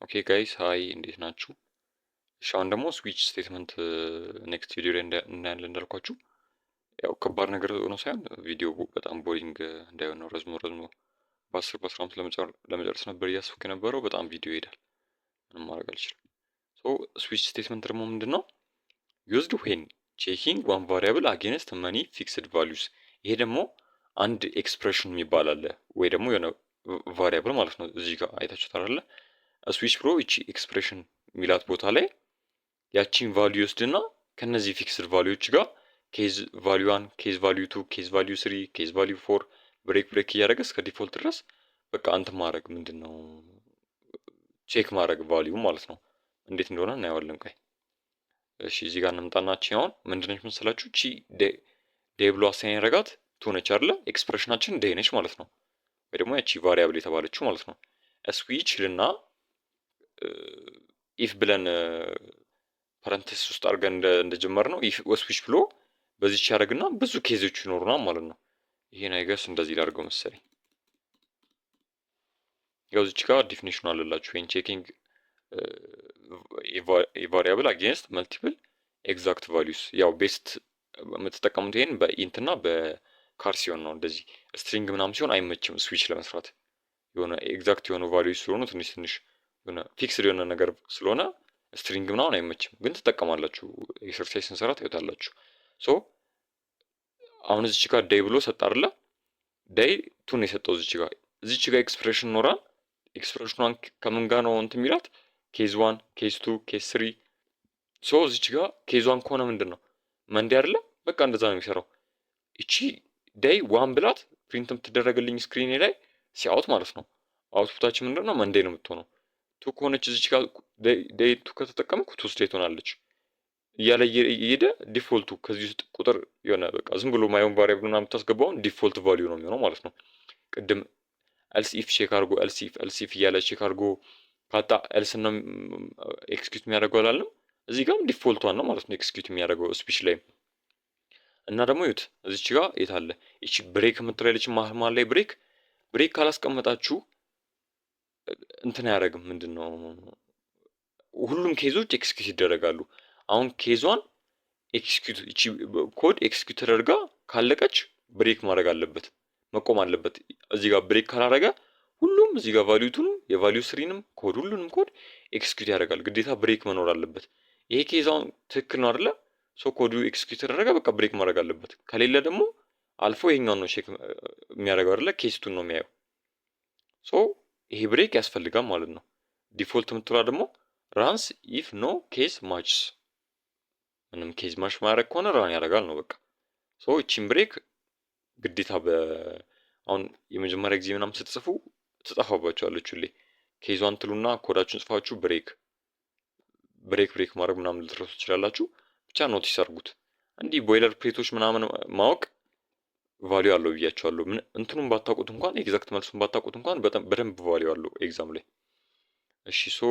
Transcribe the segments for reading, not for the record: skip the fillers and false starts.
ኦኬ ጋይስ ሃይ እንዴት ናችሁ? እሺ አሁን ደግሞ ስዊች ስቴትመንት ኔክስት ቪዲዮ ላይ እናያለን እንዳልኳችሁ። ያው ከባድ ነገር ሆኖ ሳይሆን ቪዲዮ በጣም ቦሪንግ እንዳይሆን ነው። ረዝሞ በ10 በ15 ለመጨረስ ነበር እያሰብኩ የነበረው። በጣም ቪዲዮ ይሄዳል። ምንም ማድረግ አልችልም። ሶ ስዊች ስቴትመንት ደግሞ ምንድን ነው? ዩዝድ ዌን ቼኪንግ ዋን ቫሪያብል አጌንስት መኒ ፊክስድ ቫሉስ። ይሄ ደግሞ አንድ ኤክስፕሬሽን የሚባል አለ ወይ ደግሞ የሆነ ቫሪያብል ማለት ነው። እዚህ ጋር አይታችሁታል አይደለ? ስዊች ብሎ እቺ ኤክስፕሬሽን ሚላት ቦታ ላይ ያቺን ቫልዩ ይወስድና ከነዚህ ፊክስድ ቫልዩዎች ጋር ኬዝ ቫልዩ 1 ኬዝ ቫልዩ 2 ኬዝ ቫልዩ 3 ኬዝ ቫልዩ 4 ብሬክ እያደረገ እስከ ዲፎልት ድረስ በቃ አንተ ማድረግ ምንድነው ቼክ ማድረግ ቫልዩ ማለት ነው። እንዴት እንደሆነ እናየዋለን። ቆይ እሺ እዚህ ጋር እንምጣናችሁ። አሁን ምንድነች መሰላችሁ እቺ ዴይ ብሎ አሳይን ያደረጋት ቱ ነች አይደለ? ኤክስፕሬሽናችን ዴይ ነች ማለት ነው። ወይ ደግሞ ያቺ ቫሪያብል የተባለችው ማለት ነው። ስዊች ልና ኢፍ ብለን ፓረንቴሲስ ውስጥ አድርገን እንደጀመር ነው ኢፍ ስዊች ብሎ በዚች ያደርግና ብዙ ኬዞች ይኖሩናል ማለት ነው። ይሄን አይገስ እንደዚህ ላድርገው መሰለኝ። ያው እዚች ጋር ዲፊኒሽኑ አለላችሁ ዌን ቼኪንግ ቫሪያብል አጌንስት መልቲፕል ኤግዛክት ቫሉስ። ያው ቤስት የምትጠቀሙት ይሄን በኢንት እና በካር ሲሆን ነው። እንደዚህ ስትሪንግ ምናምን ሲሆን አይመችም ስዊች ለመስራት። የሆነ ኤግዛክት የሆኑ ቫሉስ ስለሆኑ ትንሽ የሆነ ፊክስድ የሆነ ነገር ስለሆነ ስትሪንግ ምናምን አይመችም፣ ግን ትጠቀማላችሁ። ኤክሰርሳይዝ ስንሰራ ታዩታላችሁ። ሶ አሁን እዚች ጋር ዴይ ብሎ ሰጥ አይደለ? ዴይ ቱን የሰጠው እዚች ጋር ኤክስፕሬሽን ኖራል። ኤክስፕሬሽኗን ከምን ጋር ነው እንትን የሚላት? ኬዝ 1 ኬዝ 2 ኬዝ 3። ሶ እዚች ጋር ኬዝ 1 ከሆነ ምንድን ነው መንዴ አይደለ? በቃ እንደዛ ነው የሚሰራው። እቺ ዴይ ዋን ብላት ፕሪንት የምትደረግልኝ ስክሪኔ ላይ ሲያውት ማለት ነው። አውትፑታችን ምንድን ነው? መንዴ ነው የምትሆነው። ቱ ከሆነች እዚች ጋር ዴይ ቱ ከተጠቀምኩ ቱስዴይ ትሆናለች እያለ እየሄደ ዲፎልቱ ከዚህ ውስጥ ቁጥር የሆነ በቃ ዝም ብሎ ማየውን ቫሪያብል ምናምን የምታስገባውን ዲፎልት ቫልዩ ነው የሚሆነው ማለት ነው። ቅድም ኤልስ ኢፍ ቼክ አድርጎ ኤልስ ኢፍ እያለ ቼክ አድርጎ ካጣ ኤልስ ነው ኤክስኪዩት የሚያደርገው አላለም። እዚህ ጋርም ዲፎልቷን ነው ማለት ነው ኤክስኪዩት የሚያደርገው ስፒች ላይ። እና ደግሞ ይሁት እዚች ጋር የት አለ እቺ ብሬክ የምትላለች መሀል ላይ ብሬክ ካላስቀመጣችሁ እንትን አያደርግም። ምንድነው ሁሉም ኬዞች ኤክስኪዩት ይደረጋሉ። አሁን ኬዟን ኤክስኪዩት እቺ ኮድ ኤክስኪዩት ተደርጋ ካለቀች ብሬክ ማድረግ አለበት፣ መቆም አለበት። እዚህ ጋር ብሬክ ካላረገ ሁሉም እዚህ ጋር ቫልዩቱንም የቫልዩ ስሪንም ኮድ ሁሉንም ኮድ ኤክስኪዩት ያደርጋል። ግዴታ ብሬክ መኖር አለበት። ይሄ ኬዛውን ትክክል ነው አይደለ? ሶ ኮዱ ኤክስኪዩት ተደረገ፣ በቃ ብሬክ ማድረግ አለበት። ከሌለ ደግሞ አልፎ ይሄኛውን ነው ቼክ የሚያደርገው አይደለ? ኬስቱን ነው የሚያየው። ሶ ይሄ ብሬክ ያስፈልጋል ማለት ነው። ዲፎልት የምትሏ ደግሞ ራንስ ኢፍ ኖ ኬስ ማችስ። ምንም ኬዝ ማች ማድረግ ከሆነ ራን ያደርጋል ነው በቃ። ሶ እቺን ብሬክ ግዴታ አሁን የመጀመሪያ ጊዜ ምናምን ስትጽፉ ትጠፋባችኋለች ሁሌ። ኬዟን ትሉና ኮዳችሁን ጽፋችሁ ብሬክ ማድረግ ምናምን ልትረሱ ትችላላችሁ። ብቻ ኖቲስ አድርጉት። እንዲህ ቦይለር ፕሌቶች ምናምን ማወቅ ቫልዩ አለው ብያቸዋለሁ። እንትኑን ባታውቁት እንኳን ኤግዛክት መልሱን ባታውቁት እንኳን በደንብ ቫልዩ አለው ኤግዛም ላይ። እሺ ሶ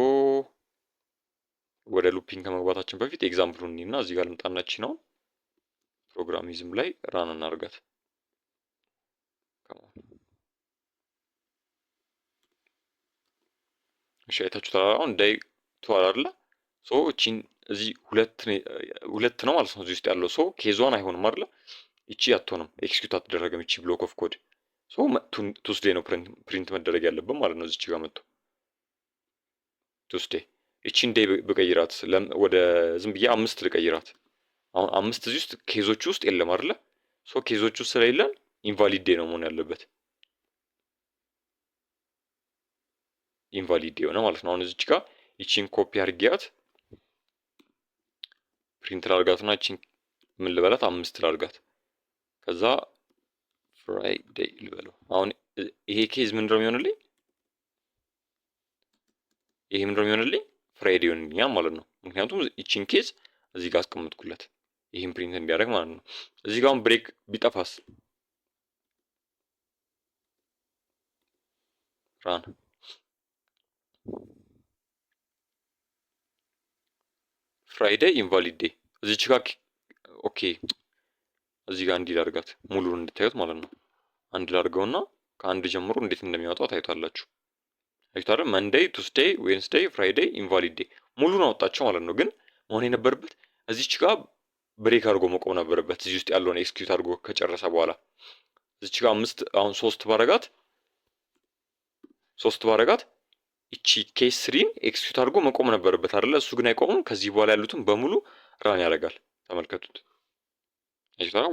ወደ ሉፒንግ ከመግባታችን በፊት ኤግዛምፕሉን እና እዚህ ጋር ልምጣናች ነው ፕሮግራሚዝም ላይ ራን እናርጋት። እሺ አይታችሁታል። አሁን ዴይ ቱ አይደለ? ሶ እቺን እዚህ ሁለት ነው ማለት ነው እዚህ ውስጥ ያለው። ሶ ኬዟን አይሆንም አይደለ? እቺ አትሆንም፣ ኤክስኪዩት አትደረግም እቺ ብሎክ ኦፍ ኮድ። ሶ ቱስዴይ ነው ፕሪንት መደረግ ያለብን ማለት ነው። እዚች ጋር መጥቶ ቱስዴይ እቺን ዴይ በቀይራት ወደ ዝም ብዬ 5 ልቀይራት። አሁን 5 እዚህ ውስጥ ኬዞቹ ውስጥ የለም አይደለ? ሶ ኬዞቹ ውስጥ ስለሌለን ኢንቫሊድ ዴይ ነው መሆን ያለበት። ኢንቫሊድ የሆነ ማለት ነው። አሁን እዚች ጋር እቺን ኮፒ አድርጊያት ፕሪንት ላድርጋትና እቺን ምን ልበላት 5 ላድርጋት። ከዛ ፍራይዴይ ልበለው። አሁን ይሄ ኬዝ ምንድን ነው የሚሆንልኝ? ይሄ ምንድን ነው የሚሆንልኝ? ፍራይዴይ ይሆንልኛል ማለት ነው። ምክንያቱም እቺን ኬዝ እዚህ ጋር አስቀምጥኩለት ይሄን ፕሪንት እንዲያደርግ ማለት ነው። እዚህ ጋር ብሬክ ቢጠፋስ? ራን ፍራይዴይ ኢንቫሊድ ዴይ እዚች ጋር ኦኬ። እዚህ ጋር እንዲህ ላድርጋት ሙሉን እንድታዩት ማለት ነው። አንድ ላድርገውና ከአንድ ጀምሮ እንዴት እንደሚያወጣው ታዩታላችሁ። አይታረ መንዴይ፣ ቱስዴይ፣ ዌንስዴይ፣ ፍራይዴይ፣ ኢንቫሊድ ዴይ ሙሉን አወጣቸው ማለት ነው። ግን መሆን የነበረበት እዚች ጋር ብሬክ አድርጎ መቆም ነበረበት። እዚህ ውስጥ ያለውን ኤክስኪዩት አድርጎ ከጨረሰ በኋላ እዚች ጋር አምስት አሁን ሶስት ባረጋት እቺ ኬስ ስሪን ኤክስኪዩት አድርጎ መቆም ነበረበት አይደለ? እሱ ግን አይቆምም። ከዚህ በኋላ ያሉትን በሙሉ ራን ያደርጋል። ተመልከቱት። አይታራ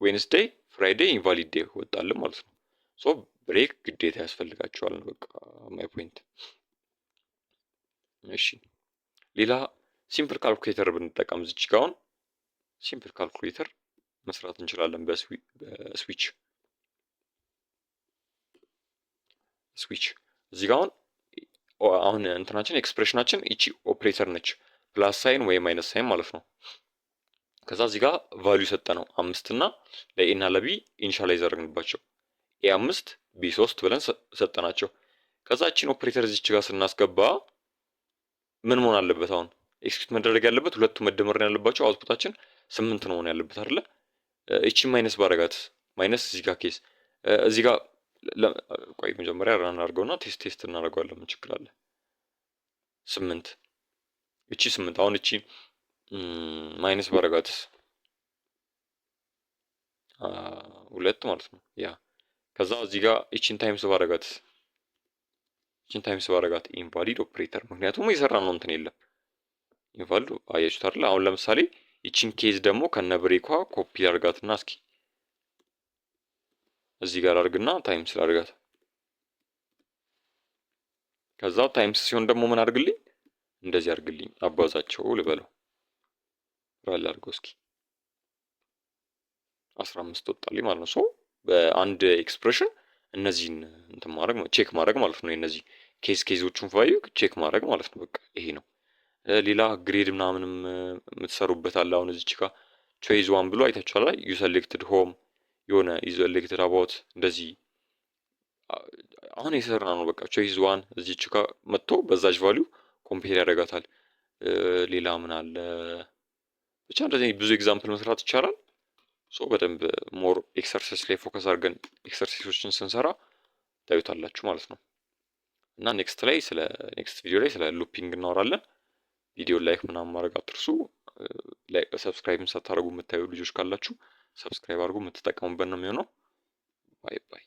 ዌንስዴይ፣ ፍራይዴይ፣ ኢንቫሊድ ዴይ ወጣልን ማለት ነው። ሶ ብሬክ ግዴታ ያስፈልጋቸዋል። በቃ ማይ ፖይንት። እሺ ሌላ ሲምፕል ካልኩሌተር ብንጠቀም እዚች ጋር አሁን ሲምፕል ካልኩሌተር መስራት እንችላለን በስዊች እዚህ ጋር አሁን እንትናችን ኤክስፕሬሽናችን እቺ ኦፕሬተር ነች፣ ፕላስ ሳይን ወይ ማይነስ ሳይን ማለት ነው። ከዛ እዚህ ጋር ቫልዩ ሰጠነው 5 እና ለኤ እና ለቢ ኢኒሻላይዝ አደረግንባቸው ኤ5 ቢ3 ብለን ሰጠናቸው። ከዛ እቺን ኦፕሬተር እዚች ጋር ስናስገባ ምን መሆን አለበት? አሁን ኤክስኪዩት መደረግ ያለበት ሁለቱ መደመር ነው ያለባቸው። አውትፑታችን 8 ነው መሆን ያለበት አይደለ? እቺ ማይነስ ባረጋት ማይነስ እዚህ ጋር ኬስ እዚህ ጋር ቆይ መጀመሪያ ራን አድርገውና ቴስት እናደርገዋለን። ምን ችግር አለ? 8 እቺ 8 አሁን እቺ ማይነስ ባረጋትስ 2 ማለት ነው ያ። ከዛ እዚህ ጋር እቺን ታይምስ ባረጋት ኢንቫሊድ ኦፕሬተር፣ ምክንያቱም የሰራ ነው እንትን የለም ኢንቫሊድ አያችሁት አይደል? አሁን ለምሳሌ እቺን ኬዝ ደግሞ ከነ ብሬኳ ኮፒ አድርጋትና እስኪ እዚህ ጋር አድርግና ታይምስ ላድርጋት። ከዛ ታይምስ ሲሆን ደግሞ ምን አድርግልኝ? እንደዚህ አድርግልኝ፣ አባዛቸው ልበለው። ራል አድርገው እስኪ 15 ወጣልኝ ማለት ነው። ሶ በአንድ ኤክስፕሬሽን እነዚህን እንትን ማድረግ ቼክ ማድረግ ማለት ነው። እነዚህ ኬዞቹን ቫልዩ ቼክ ማድረግ ማለት ነው። በቃ ይሄ ነው። ሌላ ግሬድ ምናምንም የምትሰሩበት አለ። አሁን እዚች ጋር ቾይዝ ዋን ብሎ አይታችኋል። ዩ ሰሌክትድ ሆም የሆነ ኢዝ ኤሌክትድ አባውት እንደዚህ አሁን የሰራ ነው። በቃ ቾይዝ ዋን እዚች ጋር መጥቶ በዛች ቫልዩ ኮምፔር ያደርጋታል። ሌላ ምን አለ? ብቻ እንደዚህ ብዙ ኤግዛምፕል መስራት ይቻላል። ሶ በደንብ ሞር ኤክሰርሳይዝ ላይ ፎከስ አድርገን ኤክሰርሳይዞችን ስንሰራ ታዩታላችሁ ማለት ነው። እና ኔክስት ቪዲዮ ላይ ስለ ሉፒንግ እናወራለን። ቪዲዮ ላይክ ምናምን ማድረግ አትርሱ። ሰብስክራይብም ሳታደርጉ የምታዩ ልጆች ካላችሁ ሰብስክራይብ አድርጉ። የምትጠቀሙበት ነው የሚሆነው። ባይ ባይ።